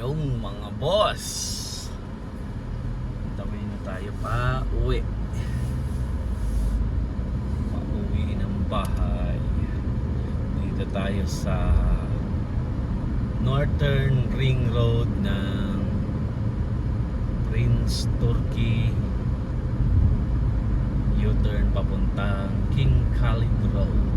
Yung mga boss, tawid na tayo pa uwi ng bahay. Dito tayo sa Northern Ring Road ng Prince Turkey, U-turn papuntang King Khalid Road.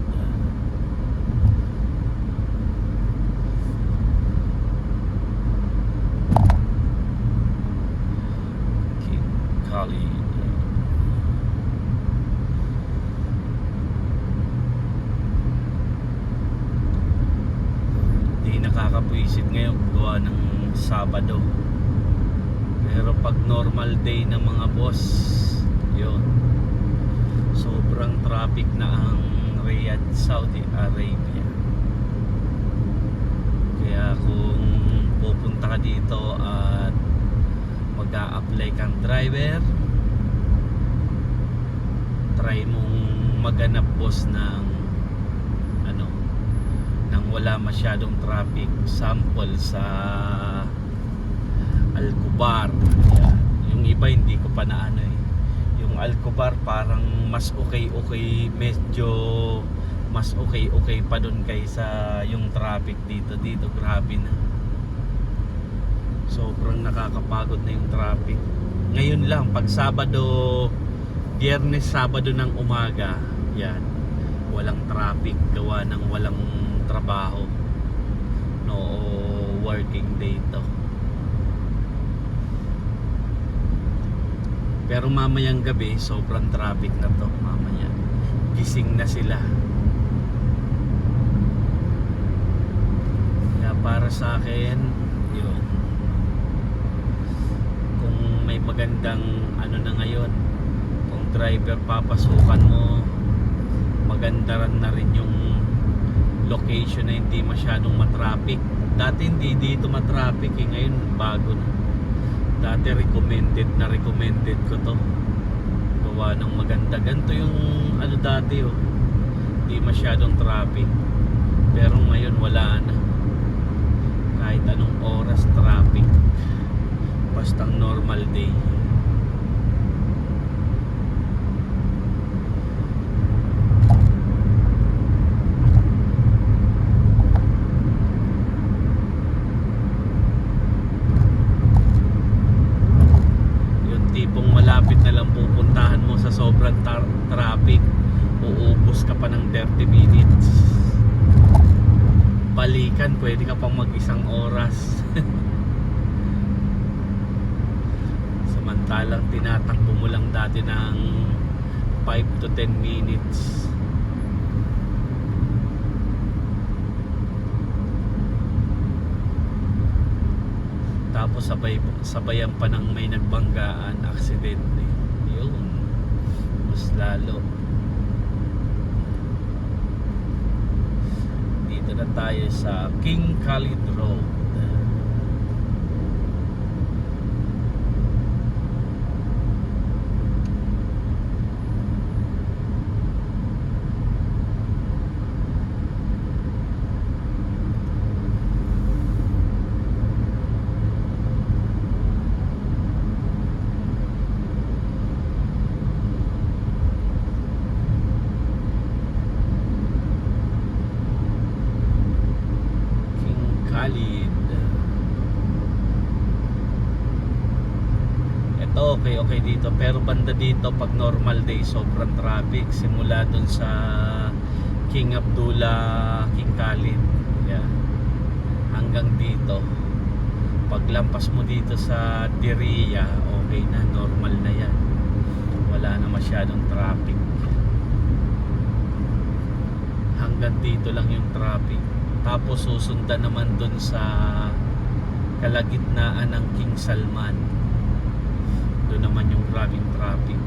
Di nakakapwisit ngayon gawa ng Sabado, pero pag normal day ng mga boss, yun, sobrang traffic na ang Riyadh, Saudi Arabia. Kaya kung pupunta ka dito at mag-a-apply kang driver, try mong maghanap boss ng nang wala masyadong traffic. Sample sa Al-Kubar. Yan. Yung iba hindi ko pa na yung Al-Kubar parang mas okay, medyo mas okay pa dun kaysa yung traffic dito grabe na. Sobrang nakakapagod na yung traffic. Ngayon lang, pag Sabado, Biyernes, Sabado ng umaga, yan, walang traffic gawa ng walang trabaho. No working day to. Pero mamayang gabi, sobrang traffic na to. Mamaya, gising na sila. Kaya para sa akin, yun, may magandang na ngayon, kung driver papasukan mo, maganda na rin yung location na hindi masyadong matraffic. Dati hindi dito matraffic ngayon bago na. Dati recommended ko to gawa ng maganda. Ganito yung dati hindi masyadong traffic, pero ngayon wala na. Kahit anong oras traffic, bastang normal day. Yung tipong malapit na lang pupuntahan mo sa sobrang traffic, uubos ka pa ng 30 minutes. Balikan, pwede ka pang mag-isang oras. Samantalang tinatakbo mo lang dati ng 5 to 10 minutes. Tapos sabayan pa ng may nagbanggaan, aksidente. Yun, mas lalo. Dito na tayo sa King Khalid Road. Ito okay dito, pero banda dito pag normal day sobrang traffic, simula dun sa King Abdullah, King Khalid, yeah, hanggang dito. Paglampas mo dito sa Diriyah, okay na, normal na yan, wala na masyadong traffic. Hanggang dito lang yung traffic. Tapos susundan naman dun sa kalagitnaan ng King Salman, doon naman yung grabing traffic.